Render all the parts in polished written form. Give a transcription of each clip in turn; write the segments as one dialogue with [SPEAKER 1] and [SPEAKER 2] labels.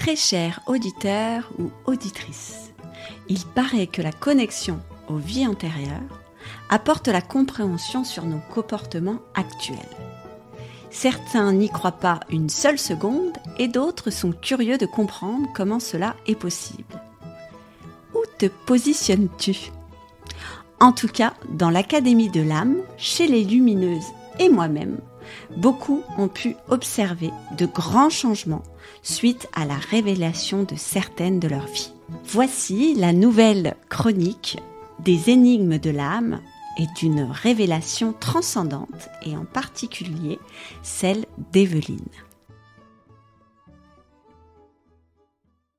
[SPEAKER 1] Très chers auditeurs ou auditrices, il paraît que la connexion aux vies antérieures apporte la compréhension sur nos comportements actuels. Certains n'y croient pas une seule seconde et d'autres sont curieux de comprendre comment cela est possible. Où te positionnes-tu ? En tout cas, dans l'Académie de l'âme, chez les lumineuses et moi-même, beaucoup ont pu observer de grands changements suite à la révélation de certaines de leurs vies. Voici la nouvelle chronique des énigmes de l'âme et d'une révélation transcendante, et en particulier celle d'Evelyne.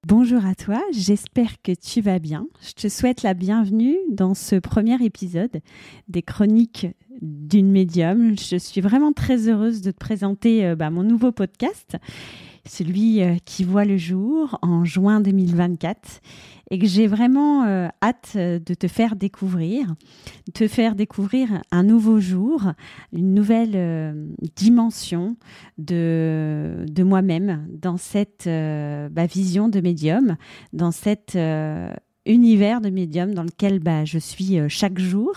[SPEAKER 2] Bonjour à toi, j'espère que tu vas bien. Je te souhaite la bienvenue dans ce premier épisode des chroniques d'une médium. Je suis vraiment très heureuse de te présenter mon nouveau podcast, celui qui voit le jour en juin 2024 et que j'ai vraiment hâte de te faire découvrir un nouveau jour, une nouvelle dimension de moi-même dans cette vision de médium, dans cet univers de médium dans lequel je suis chaque jour,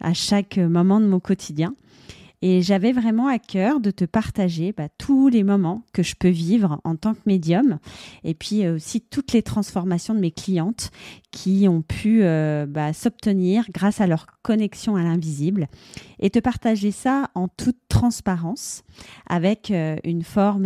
[SPEAKER 2] à chaque moment de mon quotidien. Et j'avais vraiment à cœur de te partager tous les moments que je peux vivre en tant que médium et puis aussi toutes les transformations de mes clientes qui ont pu s'obtenir grâce à leur connexion à l'invisible et te partager ça en toute transparence avec une forme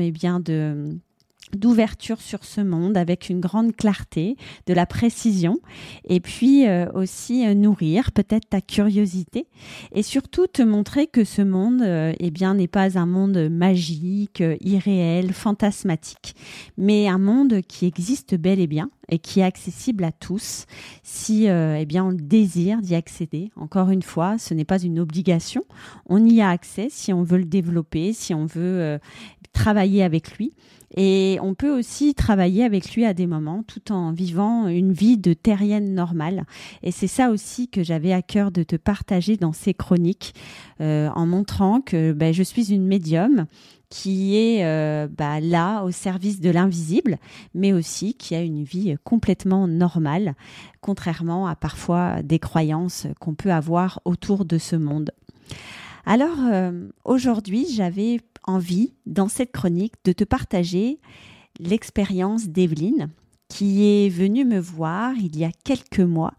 [SPEAKER 2] d'ouverture sur ce monde avec une grande clarté, de la précision et puis aussi nourrir peut-être ta curiosité et surtout te montrer que ce monde n'est pas un monde magique, irréel, fantasmatique, mais un monde qui existe bel et bien et qui est accessible à tous si on désire d'y accéder. Encore une fois, ce n'est pas une obligation, on y a accès si on veut le développer, si on veut travailler avec lui. Et on peut aussi travailler avec lui à des moments tout en vivant une vie de terrienne normale. Et c'est ça aussi que j'avais à cœur de te partager dans ces chroniques en montrant que je suis une médium qui est là au service de l'invisible, mais aussi qui a une vie complètement normale, contrairement à parfois des croyances qu'on peut avoir autour de ce monde. Alors aujourd'hui, j'avais envie, dans cette chronique, de te partager l'expérience d'Evelyne, qui est venue me voir il y a quelques mois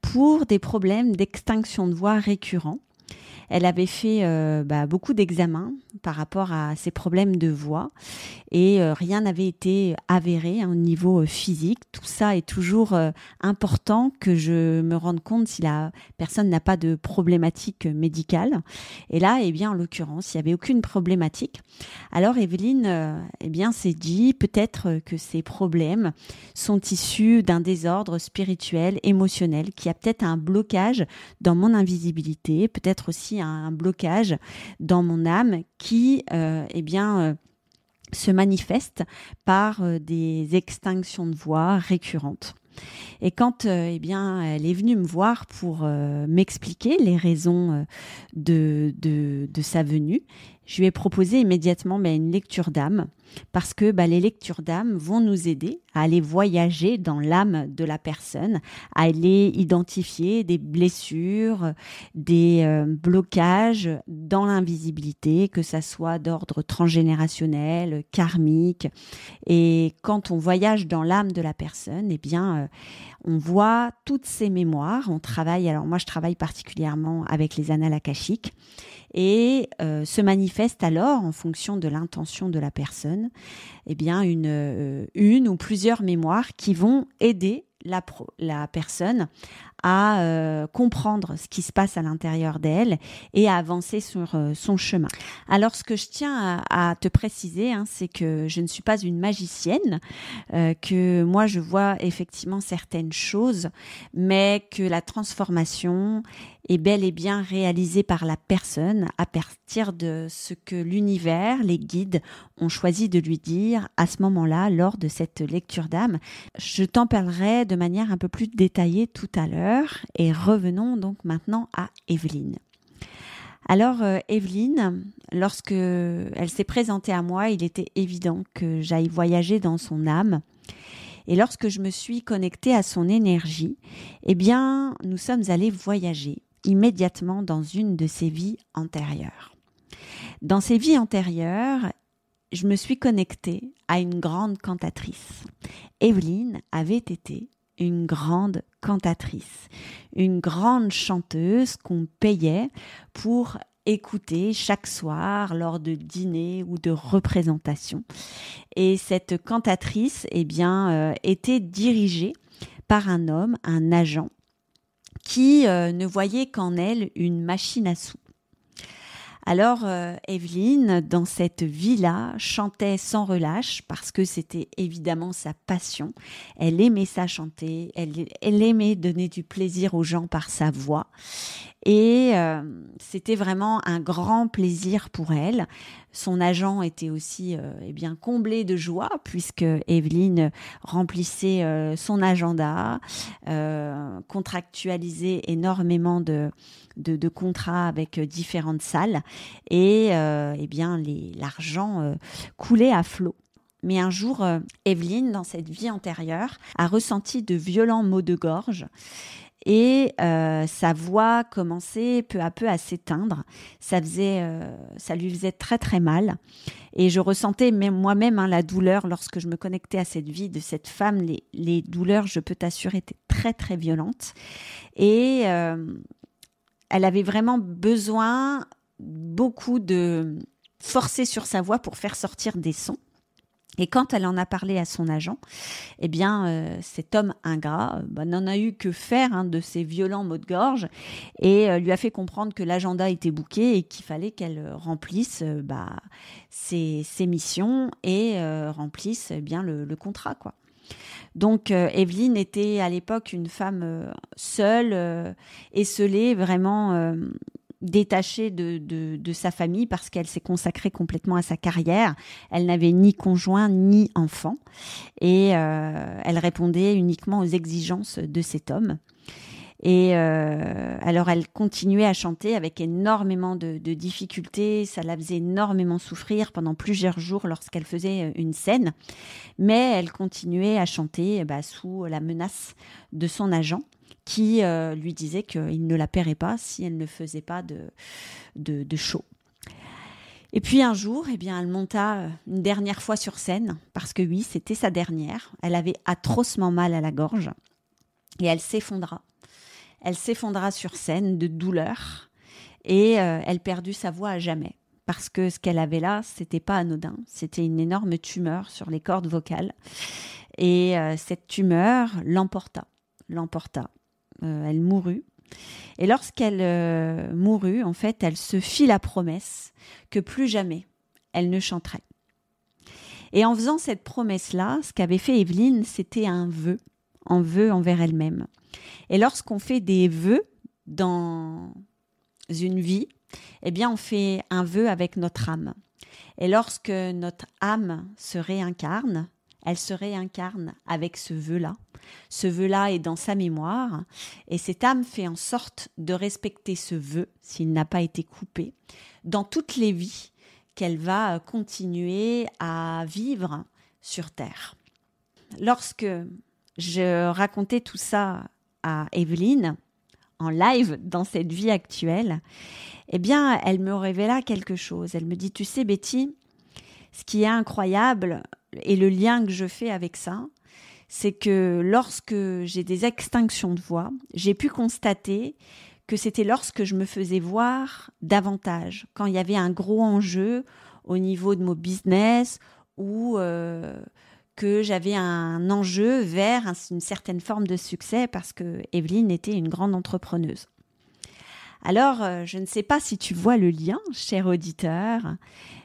[SPEAKER 2] pour des problèmes d'extinction de voix récurrents. Elle avait fait beaucoup d'examens par rapport à ses problèmes de voix et rien n'avait été avéré au niveau physique. Tout ça est toujours important que je me rende compte si la personne n'a pas de problématique médicale. Et là, en l'occurrence, il n'y avait aucune problématique. Alors Evelyne s'est dit peut-être que ces problèmes sont issus d'un désordre spirituel, émotionnel, qui a peut-être un blocage dans mon invisibilité, peut-être aussi un blocage dans mon âme qui se manifeste par des extinctions de voix récurrentes. Et quand elle est venue me voir pour m'expliquer les raisons de sa venue, je lui ai proposé immédiatement une lecture d'âme parce que les lectures d'âme vont nous aider à aller voyager dans l'âme de la personne, à aller identifier des blessures, des blocages dans l'invisibilité, que ça soit d'ordre transgénérationnel, karmique. Et quand on voyage dans l'âme de la personne, on voit toutes ces mémoires. Moi je travaille particulièrement avec les annales akashiques et se manifeste alors en fonction de l'intention de la personne une ou plusieurs mémoires qui vont aider la personne à comprendre ce qui se passe à l'intérieur d'elle et à avancer sur son chemin. Alors, ce que je tiens à te préciser, c'est que je ne suis pas une magicienne, que moi, je vois effectivement certaines choses, mais que la transformation est bel et bien réalisée par la personne à partir de ce que l'univers, les guides, ont choisi de lui dire à ce moment-là, lors de cette lecture d'âme. Je t'en parlerai de manière un peu plus détaillée tout à l'heure et revenons donc maintenant à Evelyne. Alors Evelyne, lorsque elle s'est présentée à moi, il était évident que j'aille voyager dans son âme Et lorsque je me suis connectée à son énergie, eh bien, nous sommes allés voyager immédiatement dans une de ses vies antérieures. Dans ces vies antérieures, je me suis connectée à une grande cantatrice. Evelyne avait été une grande cantatrice, une grande chanteuse qu'on payait pour écouter chaque soir lors de dîners ou de représentations. Et cette cantatrice, était dirigée par un homme, un agent, qui ne voyait qu'en elle une machine à sous. Alors, Evelyne, dans cette vie-là, chantait sans relâche parce que c'était évidemment sa passion. Elle aimait ça chanter, elle aimait donner du plaisir aux gens par sa voix. Et c'était vraiment un grand plaisir pour elle. Son agent était aussi comblé de joie puisque Evelyne remplissait son agenda, contractualisait énormément de contrats avec différentes salles et l'argent coulait à flot. Mais un jour, Evelyne, dans cette vie antérieure, a ressenti de violents maux de gorge et sa voix commençait peu à peu à s'éteindre. Ça lui faisait très très mal. Et je ressentais moi-même la douleur lorsque je me connectais à cette vie de cette femme. Les douleurs, je peux t'assurer, étaient très très violentes. Et elle avait vraiment besoin beaucoup de forcer sur sa voix pour faire sortir des sons. Et quand elle en a parlé à son agent, cet homme ingrat n'en a eu que faire de ces violents maux de gorge et lui a fait comprendre que l'agenda était booké et qu'il fallait qu'elle remplisse ses missions et remplisse le contrat, quoi. Donc, Evelyne était à l'époque une femme seule, esseulée, vraiment détachée de sa famille parce qu'elle s'est consacrée complètement à sa carrière. Elle n'avait ni conjoint ni enfant et elle répondait uniquement aux exigences de cet homme. Et alors elle continuait à chanter avec énormément de difficultés, ça la faisait énormément souffrir pendant plusieurs jours lorsqu'elle faisait une scène, mais elle continuait à chanter sous la menace de son agent qui lui disait qu'il ne la paierait pas si elle ne faisait pas de show. Et puis un jour, elle monta une dernière fois sur scène, parce que oui, c'était sa dernière. Elle avait atrocement mal à la gorge et elle s'effondra. Elle s'effondra sur scène de douleur et elle perdut sa voix à jamais. Parce que ce qu'elle avait là, c'était pas anodin. C'était une énorme tumeur sur les cordes vocales. Et cette tumeur l'emporta. Elle mourut. Et lorsqu'elle mourut, en fait, elle se fit la promesse que plus jamais elle ne chanterait. Et en faisant cette promesse-là, ce qu'avait fait Evelyne, c'était un vœu envers elle-même. Et lorsqu'on fait des vœux dans une vie, on fait un vœu avec notre âme. Et lorsque notre âme se réincarne, elle se réincarne avec ce vœu-là. Ce vœu-là est dans sa mémoire et cette âme fait en sorte de respecter ce vœu, s'il n'a pas été coupé, dans toutes les vies qu'elle va continuer à vivre sur Terre. Lorsque je racontais tout ça à Evelyne, en live dans cette vie actuelle, elle me révéla quelque chose. Elle me dit, tu sais Betty, ce qui est incroyable et le lien que je fais avec ça, c'est que lorsque j'ai des extinctions de voix, j'ai pu constater que c'était lorsque je me faisais voir davantage, quand il y avait un gros enjeu au niveau de mon business ou que j'avais un enjeu vers une certaine forme de succès parce que Evelyne était une grande entrepreneuse. Alors, je ne sais pas si tu vois le lien, cher auditeur,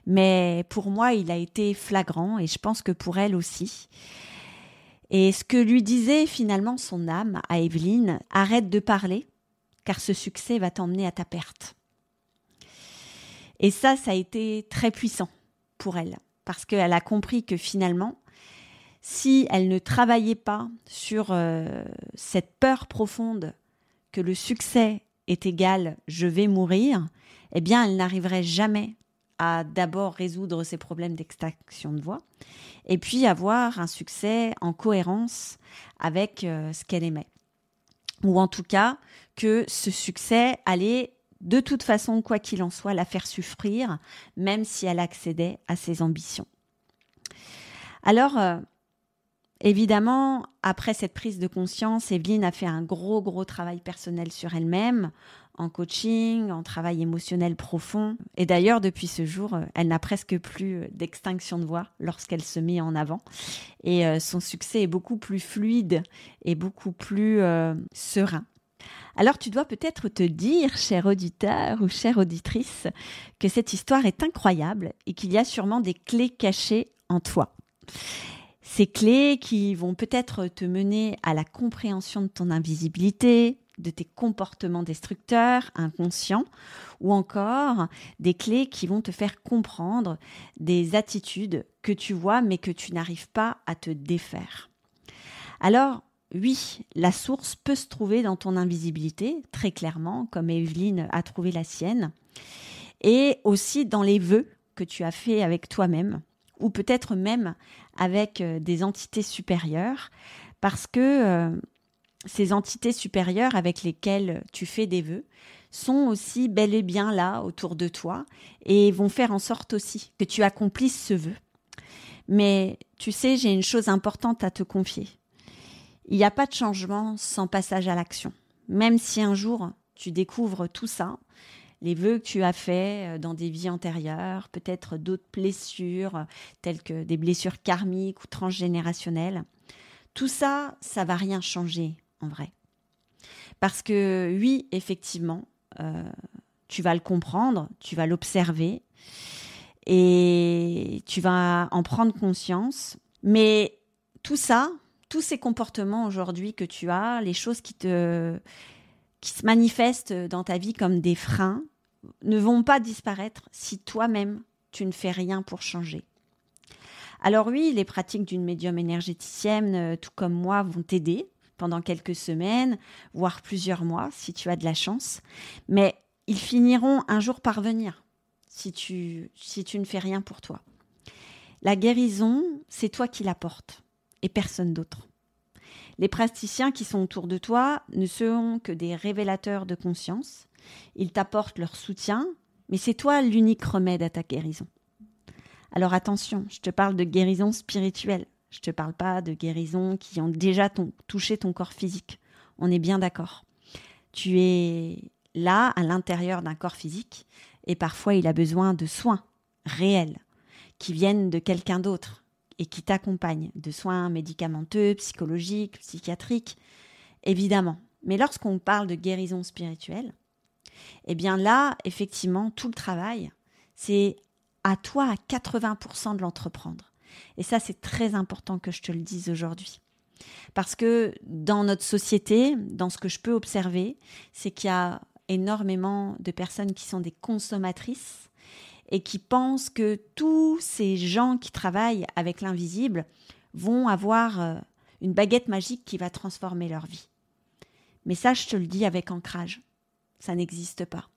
[SPEAKER 2] mais pour moi, il a été flagrant et je pense que pour elle aussi. Et ce que lui disait finalement son âme à Evelyne, arrête de parler, car ce succès va t'emmener à ta perte. Et ça a été très puissant pour elle, parce qu'elle a compris que finalement, si elle ne travaillait pas sur cette peur profonde que le succès est égal, je vais mourir, elle n'arriverait jamais
[SPEAKER 1] à d'abord résoudre ses problèmes d'extraction de voix et puis avoir un succès en cohérence avec ce qu'elle aimait. Ou en tout cas, que ce succès allait de toute façon, quoi qu'il en soit, la faire souffrir, même si elle accédait à ses ambitions. Alors, évidemment, après cette prise de conscience, Evelyne a fait un gros travail personnel sur elle-même, en coaching, en travail émotionnel profond. Et d'ailleurs, depuis ce jour, elle n'a presque plus d'extinction de voix lorsqu'elle se met en avant. Et son succès est beaucoup plus fluide et beaucoup plus serein. Alors tu dois peut-être te dire, cher auditeur ou chère auditrice, que cette histoire est incroyable et qu'il y a sûrement des clés cachées en toi. Ces clés qui vont peut-être te mener à la compréhension de ton invisibilité, de tes comportements destructeurs, inconscients, ou encore des clés qui vont te faire comprendre des attitudes que tu vois mais que tu n'arrives pas à te défaire. Alors, oui, la source peut se trouver dans ton invisibilité, très clairement, comme Evelyne a trouvé la sienne, et aussi dans les vœux que tu as faits avec toi-même, ou peut-être même avec des entités supérieures, parce que ces entités supérieures avec lesquelles tu fais des vœux sont aussi bel et bien là autour de toi et vont faire en sorte aussi que tu accomplisses ce vœu. Mais tu sais, j'ai une chose importante à te confier. Il n'y a pas de changement sans passage à l'action. Même si un jour, tu découvres tout ça, les vœux que tu as faits dans des vies antérieures, peut-être d'autres blessures, telles que des blessures karmiques ou transgénérationnelles, tout ça, ça ne va rien changer en vrai. Parce que oui, effectivement, tu vas le comprendre, tu vas l'observer et tu vas en prendre conscience. Mais tout ça, tous ces comportements aujourd'hui que tu as, les choses qui se manifestent dans ta vie comme des freins, ne vont pas disparaître si toi-même, tu ne fais rien pour changer. Alors oui, les pratiques d'une médium énergéticienne, tout comme moi, vont t'aider pendant quelques semaines, voire plusieurs mois, si tu as de la chance. Mais ils finiront un jour par venir si tu ne fais rien pour toi. La guérison, c'est toi qui la portes et personne d'autre. Les praticiens qui sont autour de toi ne seront que des révélateurs de conscience. Ils t'apportent leur soutien, mais c'est toi l'unique remède à ta guérison. Alors attention, je te parle de guérison spirituelle. Je ne te parle pas de guérison qui ont déjà touché ton corps physique. On est bien d'accord. Tu es là, à l'intérieur d'un corps physique, et parfois il a besoin de soins réels qui viennent de quelqu'un d'autre et qui t'accompagnent, de soins médicamenteux, psychologiques, psychiatriques, évidemment. Mais lorsqu'on parle de guérison spirituelle, eh bien là, effectivement, tout le travail, c'est à toi à 80% de l'entreprendre. Et ça, c'est très important que je te le dise aujourd'hui. Parce que dans notre société, dans ce que je peux observer, c'est qu'il y a énormément de personnes qui sont des consommatrices et qui pensent que tous ces gens qui travaillent avec l'invisible vont avoir une baguette magique qui va transformer leur vie. Mais ça, je te le dis avec ancrage, ça n'existe pas.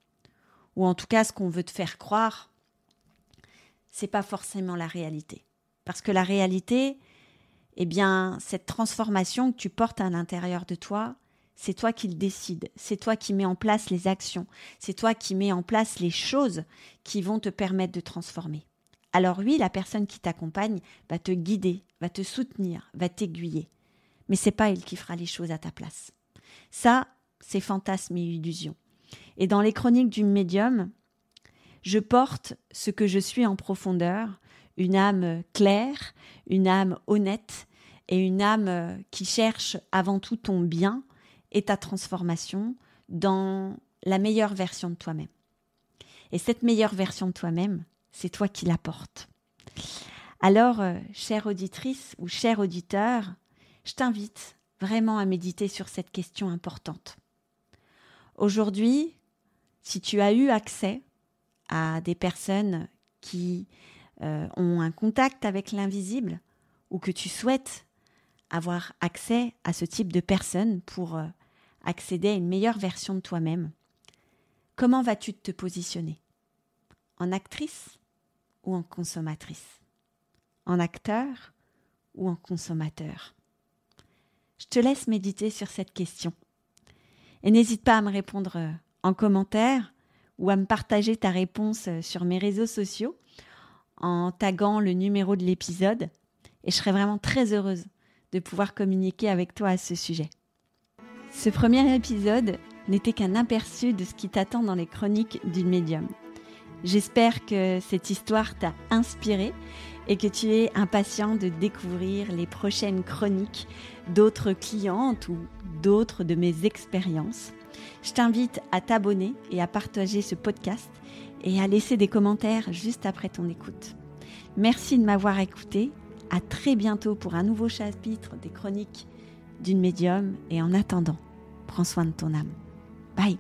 [SPEAKER 1] Ou en tout cas, ce qu'on veut te faire croire, c'est pas forcément la réalité. Parce que la réalité, eh bien, cette transformation que tu portes à l'intérieur de toi, c'est toi qui le décides, c'est toi qui mets en place les actions, c'est toi qui mets en place les choses qui vont te permettre de transformer. Alors oui, la personne qui t'accompagne va te guider, va te soutenir, va t'aiguiller. Mais c'est pas elle qui fera les choses à ta place. Ça, c'est fantasme et illusion. Et dans les chroniques du médium, je porte ce que je suis en profondeur, une âme claire, une âme honnête et une âme qui cherche avant tout ton bien et ta transformation dans la meilleure version de toi-même. Et cette meilleure version de toi-même, c'est toi qui la portes. Alors, chère auditrice ou cher auditeur, je t'invite vraiment à méditer sur cette question importante. Aujourd'hui, si tu as eu accès à des personnes qui ont un contact avec l'invisible ou que tu souhaites avoir accès à ce type de personnes pour accéder à une meilleure version de toi-même, comment vas-tu te positionner ? En actrice ou en consommatrice? En acteur ou en consommateur? Je te laisse méditer sur cette question. Et n'hésite pas à me répondre en commentaire ou à me partager ta réponse sur mes réseaux sociaux en taguant le numéro de l'épisode. Et je serai vraiment très heureuse de pouvoir communiquer avec toi à ce sujet. Ce premier épisode n'était qu'un aperçu de ce qui t'attend dans les chroniques d'une médium. J'espère que cette histoire t'a inspiré et que tu es impatient de découvrir les prochaines chroniques d'autres clientes ou d'autres de mes expériences. Je t'invite à t'abonner et à partager ce podcast et à laisser des commentaires juste après ton écoute. Merci de m'avoir écouté. À très bientôt pour un nouveau chapitre des chroniques d'une médium et en attendant, prends soin de ton âme. Bye!